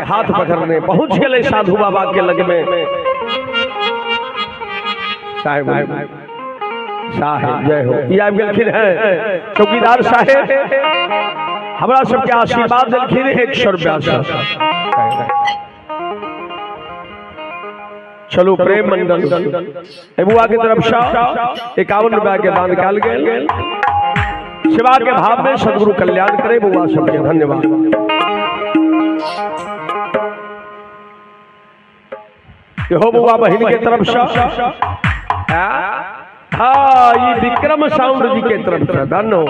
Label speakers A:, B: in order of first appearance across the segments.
A: हाथ पकड़ने पहुंच गए साधु बाबा के लग में। साहेब साहेब जय हो या गेलखिन है चौकीदार साहेब हमरा सबके आशीर्वाद देलखिन 100 रुपया। चलो प्रेम मंडल बुआ की तरफ से 51 रुपया के दान कल गए। सेवा के भाव में सदगुरु कल्याण करे बुआ सबके धन्यवाद। हो बुआ बहन के तरफ से हाँ ये विक्रम साउंड जी के तरफ से धन्यो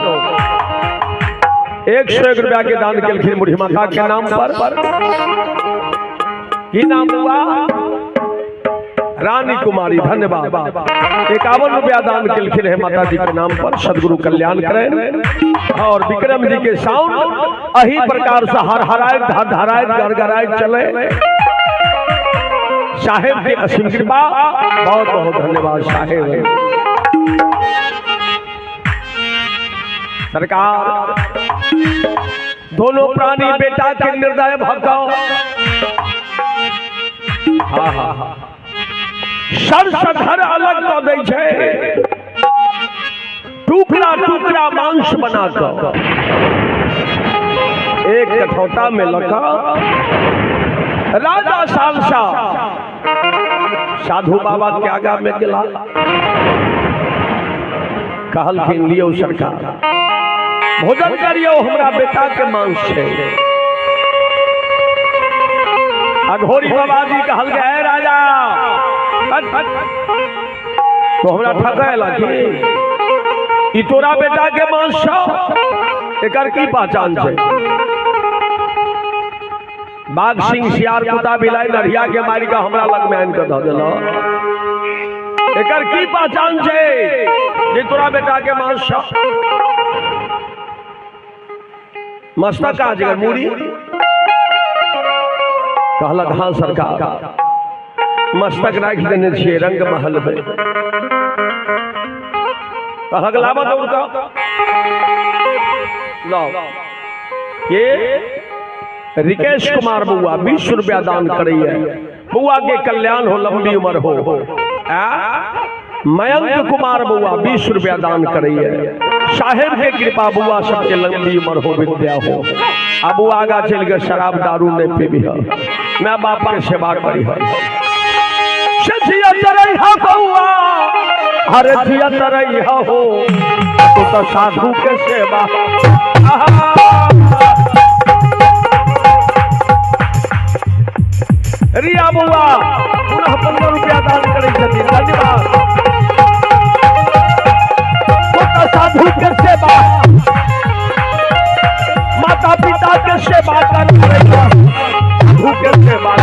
A: 101 रुपया के दान के बूढ़ी माता के नाम पर। की नाम हुआ रानी कुमारी धन्यवाद। 51 रुपया दान के है माता जी के नाम पर। सदगुरु कल्याण करें। और विक्रम जी के साउंड अही प्रकार से हर हराए धराए गड़गड़ाए चले। साहेब की असीम कृपा बहुत बहुत धन्यवाद साहेब। सरकार दोनों प्राणी बेटा के निर्दय भगाओ। हाँ हाँ हाँ सर सधर अलग कर दे छे। टुकड़ा टुकड़ा मांस बनाकर एक कठौता में लगा। राजा सालसा साधु बाबा के आगा में गिला कहलखिन लियो सरकार भोजन करियो हमरा बेटा के मांस है। अघोरी बाबा जी कहल गए राजा तो हमरा ठकैला कि तोरा बेटा के मांस छौ एकर की पहचान छै। बाघ सिंह सियार कुत्ता बिलाई नरिया के मारि के हमरा लग में आनि के ध देलो। एकर की पहचान छै जे तोरा बेटा के मांस छौ। मस्तक आ जगह मूड़ी कहलक हाँ सरकार मस्तक राख देने छे रंग महल में। कहलक लाबा दौड़ का लो ये रिकेश कुमार बुआ 20 रुपया दान करिए। बुआ के कल्याण हो लंबी उम्र हो। मयंक कुमार बुआ 20 रुपया दान करिए। साहेब के कृपा बुआ सबके लंबी उम्र हो विद्या हो। अब वो आगा चल गए शराब दारू नहीं पीबी है मैं बाप के सेवा करी है। हरे जिया तरह हो तो साधु के सेवा। रिया बुआ 15 रुपया दान करे धन्यवाद। साधु के सेवा माता पिता के सेवा कर साधु के सेवा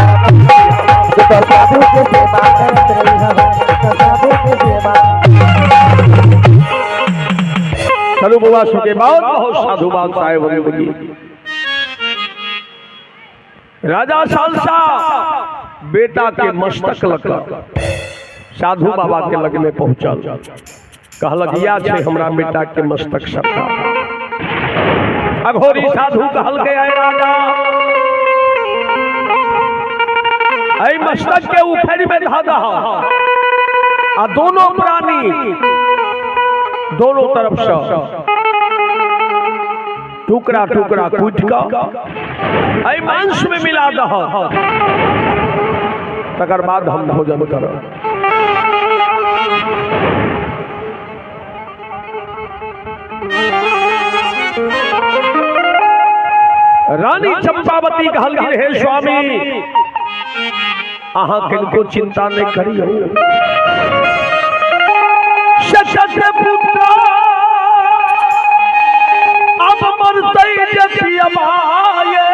A: साधु के सेवा चलो बुआ सुखे बहुत बहुत साधुवाद साहेब जिंदगी। राजा सालसा बेटा के मस्तक लगा साधु बाबा के लग में पहुंचल। कहलक या छे हमरा बेटा के मस्तक सबका। अघोरी साधु कहल गया राजा ऐ मस्तक के उखड़ में धा दह। आ दोनों प्राणी दोनों तरफ से टुकड़ा टुकड़ा कूट कर ऐ मांस में मिला दह। तकर बाद हम भोजन करब। रानी चंपावती कहल हे स्वामी अहाँ किनको चिंता नहीं करियो। पुत्र अब मरते जति अबाये।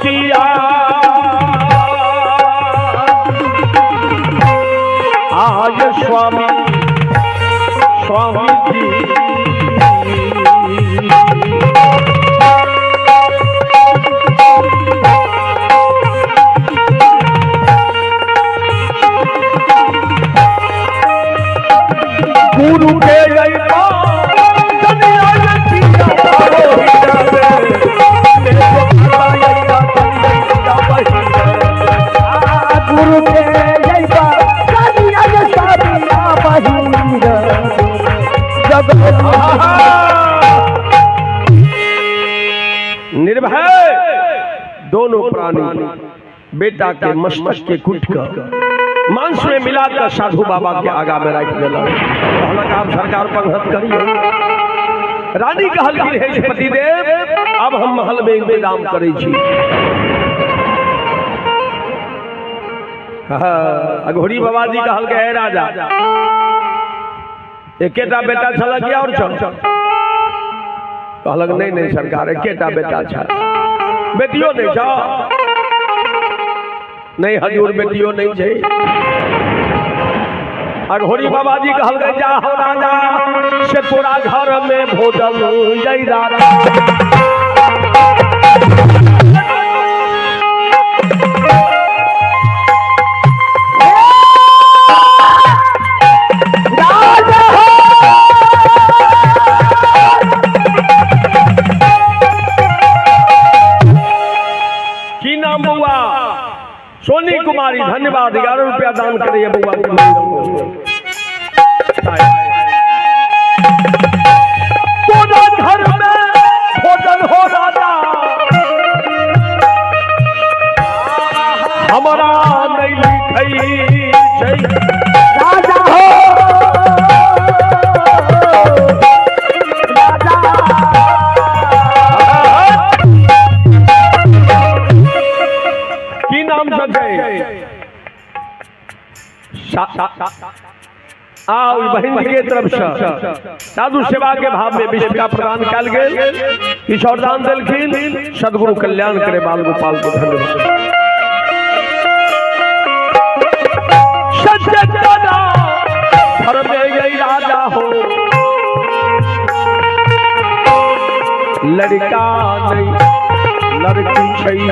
A: किया आज स्वामी स्वामी जी गुरु के निर्भय दोनों प्राणी बेटा के मस्तक के कुट कर मांस में मिलाकर साधु बाबा के आगा में रख दिला। आप सरकार पंगत करिए। रानी कहल हे पतिदेव अब हम महल में इंतजाम करे छी। अघोरी बाबा जी कहल के राजा एकेटा बेटा छल गया और चल कहलक नहीं सरकार एकेटा बेटा छल बेटियों नहीं छ नहीं हजूर बेटियों नहीं छै। अघोरी बाबा जी कहल गए जा हो राजा से तोरा घर में भोजन जय राजा सोनी कुमारी धन्यवाद 11 रुपया दान करिए बुआ तोरा घर में भोजन हो राजा हमारा नहीं लिखई राजा हो बहन के तरफ से साधु सेवा के भाव में विश्व का प्रदान कल गए ईश्वर दान दिलखिन सदगुरु कल्याण करे बाल गोपाल को धन्यवाद। घर में यही राजा हो लड़का नहीं लड़की छई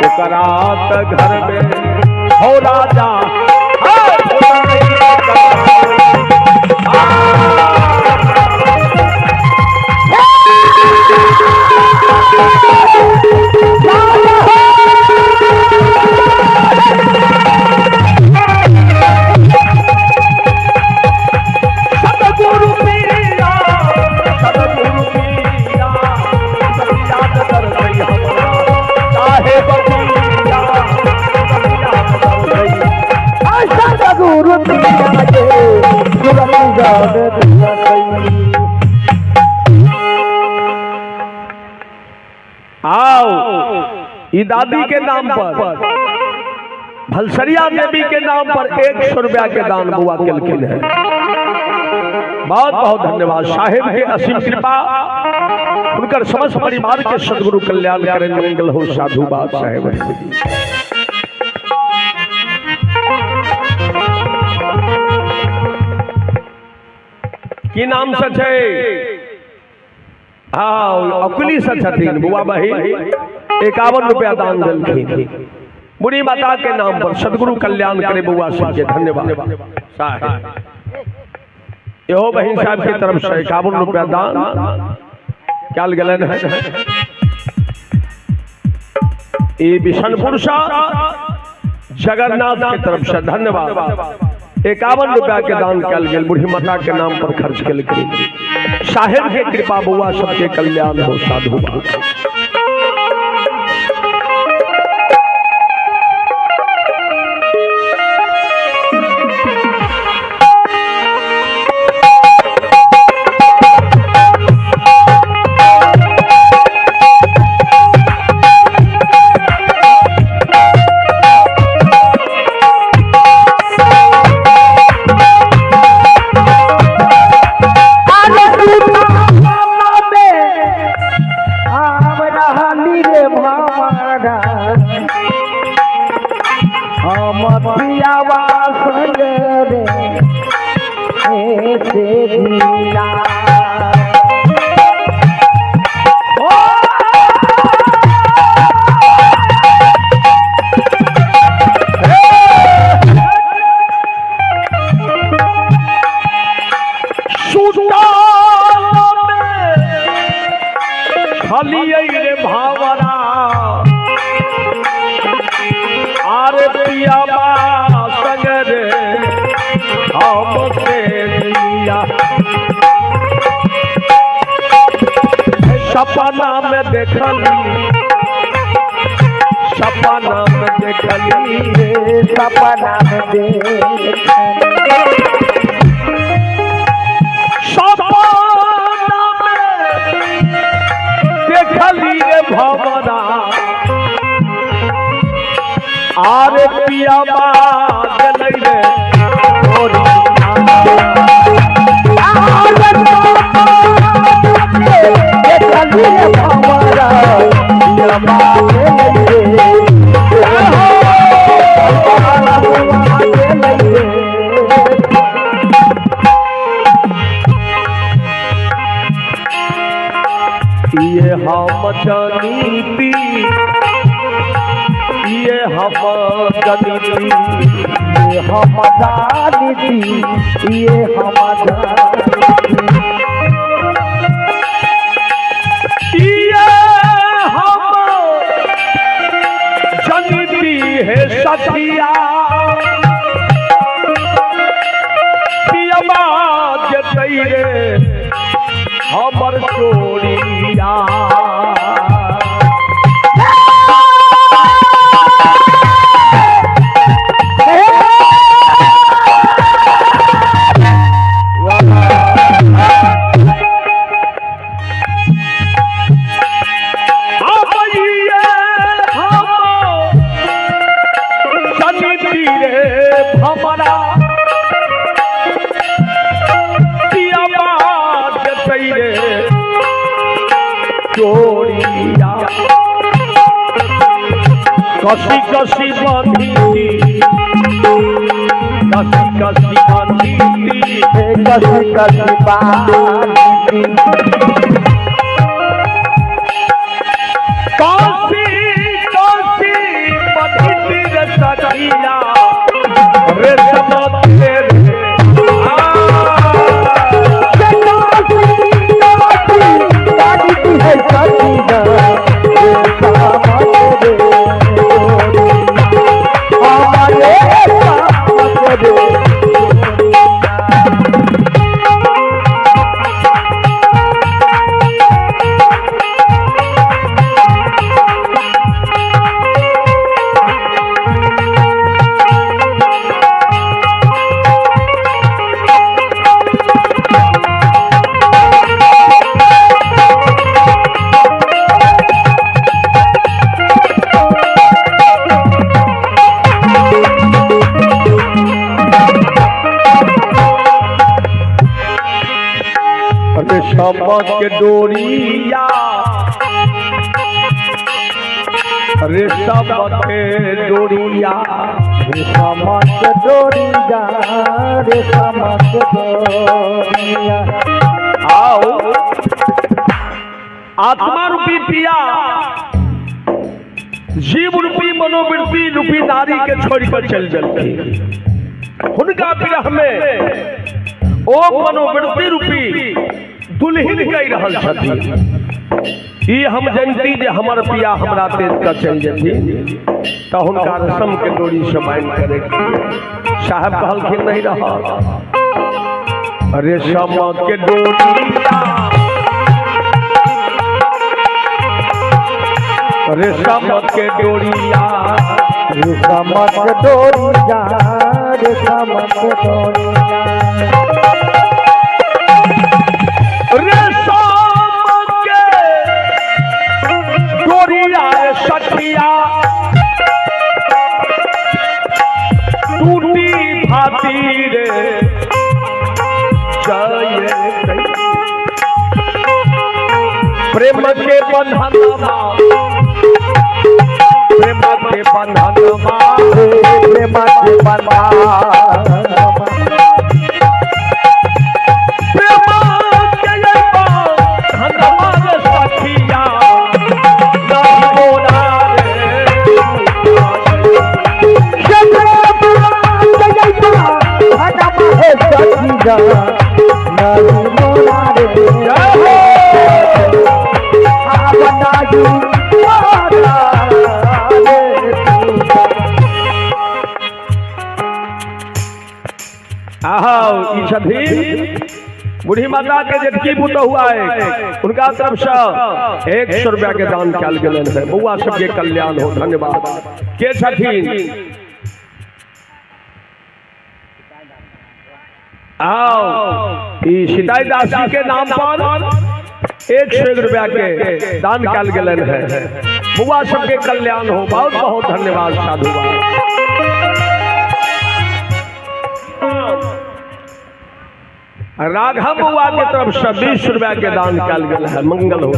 A: ओकरा त घर में हो राजा आओ दादी के नाम पर भलसरिया देवी के नाम पर 100 रुपया के दान बुआ केलखिन है। बहुत बहुत धन्यवाद। साहेब के असीम कृपा उनकर समस्त परिवार के सदगुरु कल्याण करें मंगल हो। साधु बात साहेब की नाम से छे अकुली से छथिन बुआ बही 51 रुपया दान दिलखिन बुढ़ी माता के नाम पर सदगुरु कल्याण करे बुआ सब के धन्यवाद। साहेब यो बहन साहब की तरफ से 51 रुपया दान कल गलन है। ये बिशनपुर जगन्नाथ की तरफ से धन्यवाद। 51 रुपया के दान कल गए बुढ़ी माता के नाम पर खर्च कल साहेब के कृपा बुआ सबके कल्याण हो। साधु
B: से दिया
A: रे भावरा आरे पिया संग रे हमसे दिया सपना में देखली सपना में देखली
B: सपना में देखली
A: देखली रे भवरा आरे पिया गलै रे
B: देखली रे भवरा
A: ये हम जनीती ये हम जनीती
B: ये हम जानीती ये हम
A: ये हम जनीती है सखिया पियबा जतै रे हमर चोरिया चोरिया कसी कसी बांधी कसी कसी बांधी
B: कसी कसी बांधी
A: कसी कसी बांधी रे सखिया रे समाते रेशम के डोरिया रेशम के डोरिया
B: रेशम के डोरिया रेशम के डोरिया
A: आओ आत्मा रूपी पिया जीव रूपी मनोवृत्ति रूपी नारी के छोड़ कर चल जलती हुनका विरह में ओ मनोवृत्ति रूपी दुल्हन कह रहल छथि ई हम जानती जे हमर पिया हमरा तेज का चल जथि त हुनका रसम के डोरी से बांध करे साहब कहलखिन नहीं रहा रेशम के डोरिया रेशम के डोरिया
B: रेशम के डोरिया रेशम के डोरिया
A: रेशम के डोरिया सखिया टूटी भाती रे जय प्रेम के बंधन प्रेम के बंधन
B: प्रेम के बंधन सखी जा नहीं मोरा रे बनाई मोरा
A: रे छठी बूढ़ी माता के जेठकी पुत हुआ है उनका तरफ से 100 रुपया के दान कल गलन है। बउआ सबके कल्याण हो। धन्यवाद। के छठीन आओ सीताई दास जी के नाम पर 101 रुपया के दान कल गलन है। बउआ सबके कल्याण हो। बहुत बहुत धन्यवाद साधुवाद। राघव बुआ की तरफ से 20 रुपया के दान कल गया है। मंगल हो।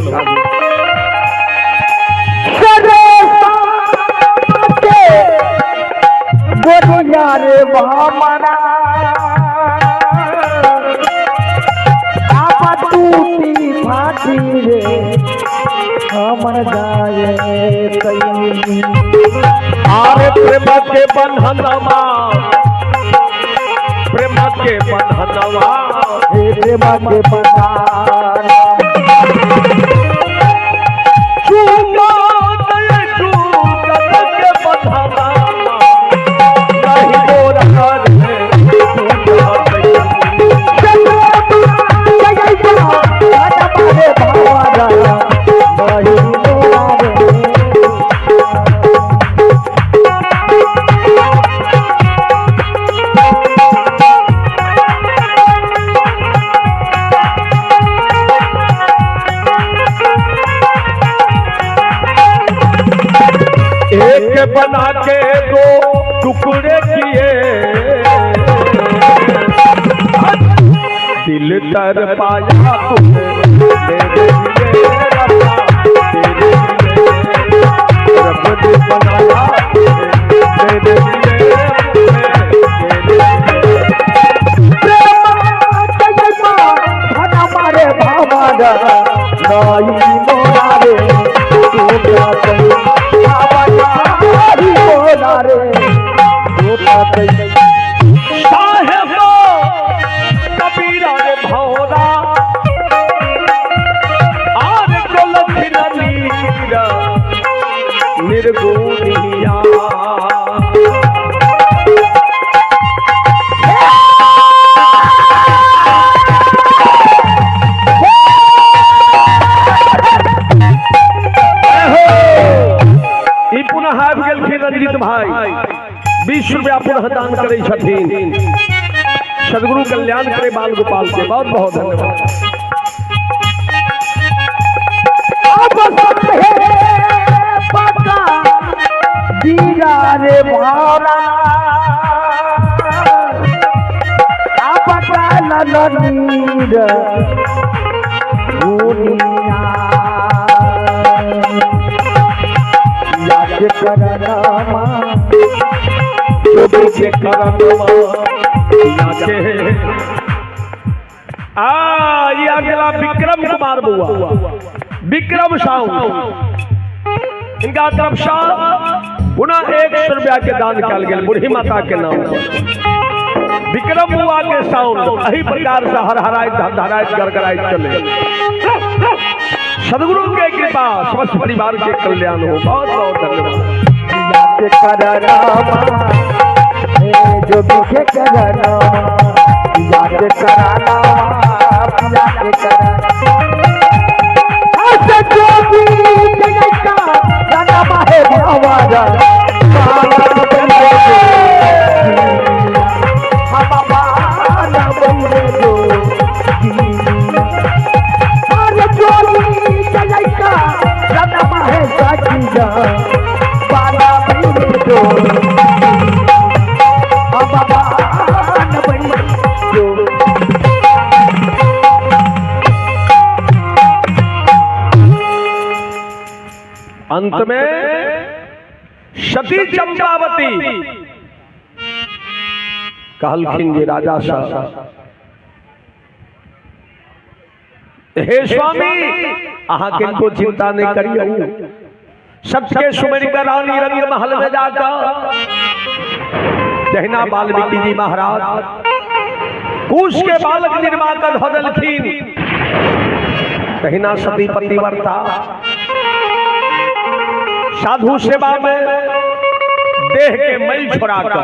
B: गोरिया रे महामना आप टूटी फाटी रे हमर जाए कई
A: आरे प्रेम के बंधनवा प्रेम के बंधनवा
B: प्रेम के बंधन
A: चूका दे चूका के बंधनवा नहीं मोर हर एक बना के 2 टुकड़े किए दिल तर पाया बनाया
B: हमारे भावादा नहीं मोरा रे
A: साहेब कबीरा रे भौरा आर गोलखिन नीर निर्गुणिया पुनः आबि गेलखिन रंजीत भाई 20 रुपया पुनः दान करे छथिन। सदगुरु कल्याण करे बाल गोपाल के बहुत बहुत धन्यवाद।
B: दीरा रे भारा नीर दुनिया याद करनामा
A: के करनमा ये अगला विक्रम कुमार बुआ विक्रम साहू इनका तरफ से पुनः 100 रुपया के दान कल गए बूढ़ी माता के नाम। विक्रम बुआ के साउंड यही प्रकार से हर हराइत गड़गड़ाइत चले। सदगुरु के कृपा समस्त परिवार के कल्याण हो। बहुत बहुत धन्यवाद।
B: जो भी कराना याद कराना याद कराना जो भी गाना है आवाजा
A: अंत में सती चंपावती कहलखिन जे राजा साहब हे स्वामी अहाँ किनको चिंता नहीं करिए। सबके सुमन का रानी रंग महल में जाकर जहना वाल्मीकि जी महाराज कुश के बालक निर्मा कर धदलखीन कहिना सती पतिव्रता साधु सेवा में देह के मैल छोड़ा कर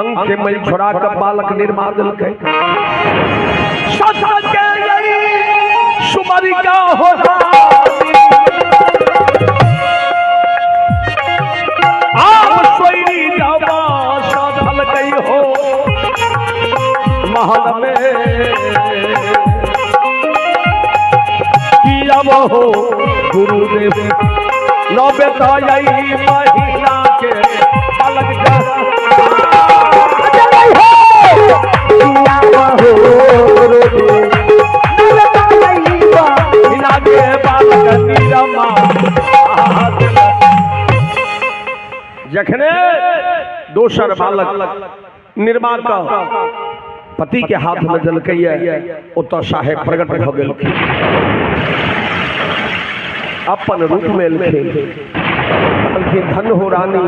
A: अंग के मैल छोड़ा कर बालक निर्मा दिलकै सदा के यही सुमरिका होता आप सोईरी जावा साधल गई हो महल में किया वो हो गुरुदेव नौबेताई महिला के अलग जा
B: किया वो गुरुदेव
A: महिला के बालक नीरमा जखने दोसर बालक निर्मा का पति के हाथ में देलकैया ओतऽ साहेब प्रकट भ गेलखिन अपन रूप में कहलखिन धन हो रानी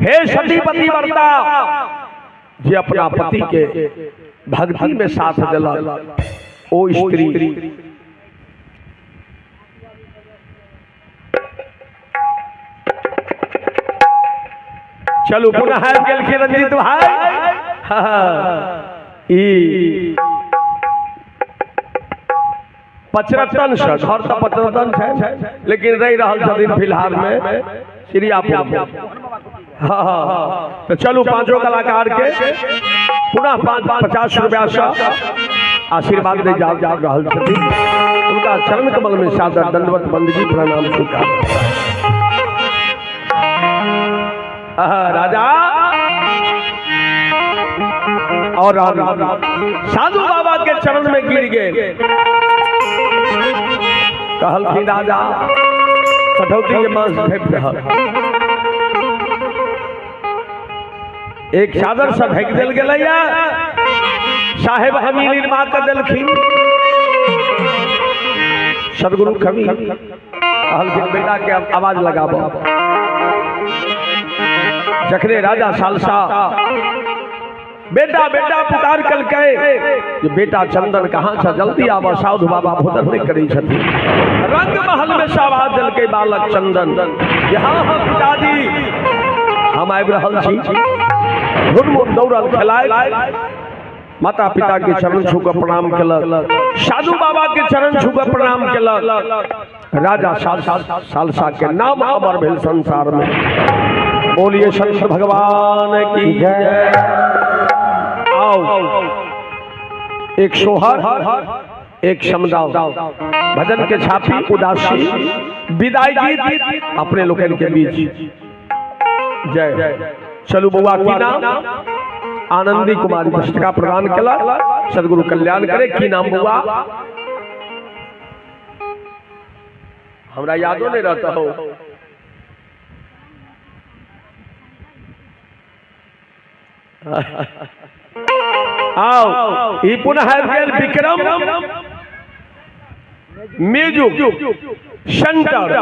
A: हे सती पतिव्रता जे अपना पति के भक्ति में साथ देलक ओ स्त्री चलू पुनः आबि गेलखिन रंजीत भाई ई पचरत्तन से घर तो पचरत्तन है लेकिन रही रहल छथिन फिलहाल में श्रीयापुर तो चलू पांचों कलाकार के पुनः 50 रुपया से आशीर्वाद दे जा रहल छथिन उनका चरण कमल में सादर दंडवत बंदगी प्रणाम स्वीकार राजा और साधु बाबा के चरण में गिर गए कहलखिन राजा कठौती के मांस फेंक रहल एक चादर से ढक देल गेलैया साहेब हमी निर्मा कर देलखिन सदगुरु कवि कहलखिन बेटा के आवाज लगाबो जखने राजा सालसा बेटा बेटा पुकार कलकै जे बेटा चंदन कहाँ से जल्दी आवा साधु बाबा भोजन नहीं करै छथिन रंग महल में आवाज देलकै बालक चंदन यहाँ हम पिताजी हम आबि रहल छी घुरमुर दौड़ल खेलाय माता पिता के चरण छू के प्रणाम केलक साधु बाबा के चरण छू के प्रणाम केलक राजा सालसा के नाम अमर भेल संसार में बोलिए संत भगवान की जय आओ एक सोहर एक समदाव भजन के छापी उदासी विदाई गीत अपने लोकन के बीच जय चलू बउआ की नाम आनंदी कुमारी पुस्तका प्रदान केला सदगुरु कल्याण करे की नाम बउआ हमरा यादो नहीं रहता हो आओ ई पुनः विक्रम म्यूजिक सेंटर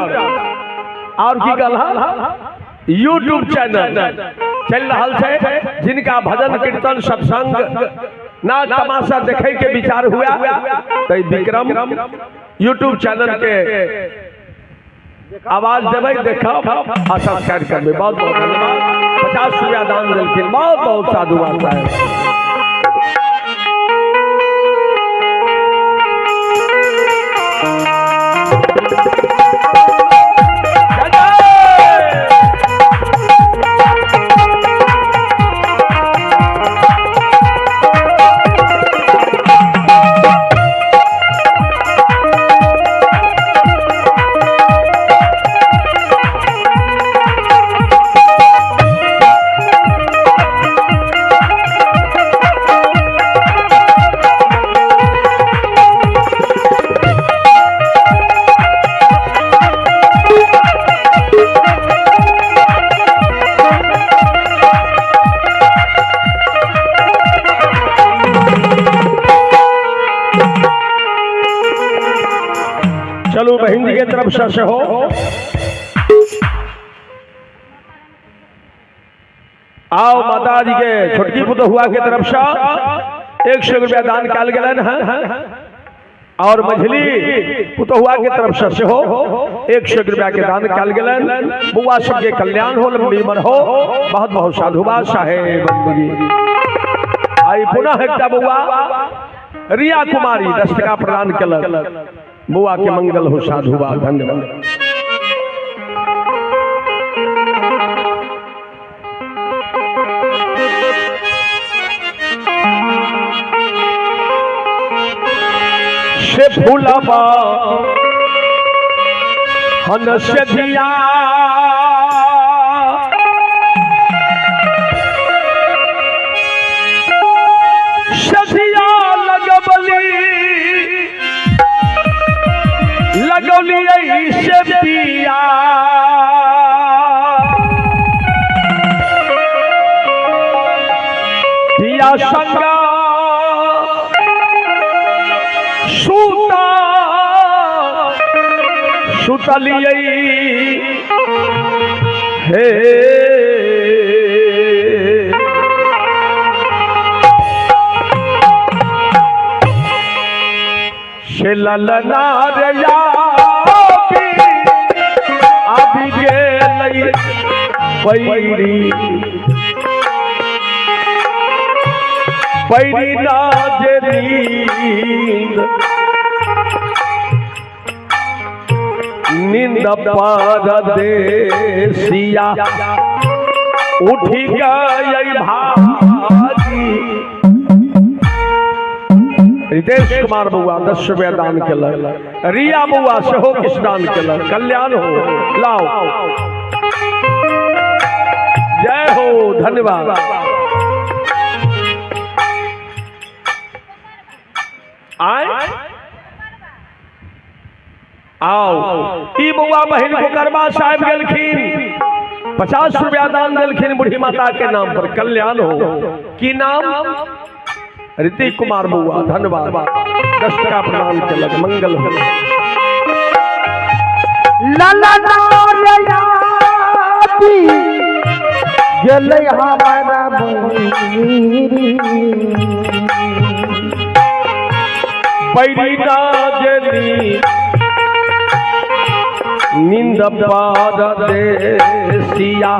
A: और की कहला यूट्यूब चैनल चल रहा है जिनका भजन कीर्तन सत्संग नाच तमाशा देखे के विचार हुआ तो विक्रम यूट्यूब चैनल के आवाज देवे देखा सब्सक्राइब करबे बहुत बहुत धन्यवाद 50 रुपया दान दिलखिन बहुत बहुत साधु बाबा है चलो बहन जी के तरफ से हो आओ माता माता जी के छोटकी पुतहुआ के तरफ से 100 रुपया दान कल गए और मझली पुतहुआ के तरफ से हो 100 रुपया के दान कल गए। बुआ सबके कल्याण हो, लंबी उम्र हो, बहुत बहुत साधुवाद साहेब। आई पुनः एक बुआ रिया कुमारी 10 टका प्रदान कल। बुआ के मंगल हो, साधुवाद, धन्यवाद। से फूलबा हनस दिया सदिया लगौली से पिया पिया संगा सुतलिए हे से ललना रया अभी गेल पैरी पैरी ना नींद परदेसिया उठी गई भाजी। रितेश कुमार बुआ 10 रुपया दान कल। रिया बुआ से हो किस दान कल। कल्याण हो, लाओ, जय हो, धन्यवाद। आए आओ ई बुआ बहन को करबा साहब गेलखिन 50 रुपया दान दिलखिन बूढ़ी माता के नाम पर। कल्याण हो, की नाम ऋतिक कुमार बुआ, धन्यवाद। 10 टका प्रदान कलक, मंगल हो। पैरी ना जली नींद परदेसिया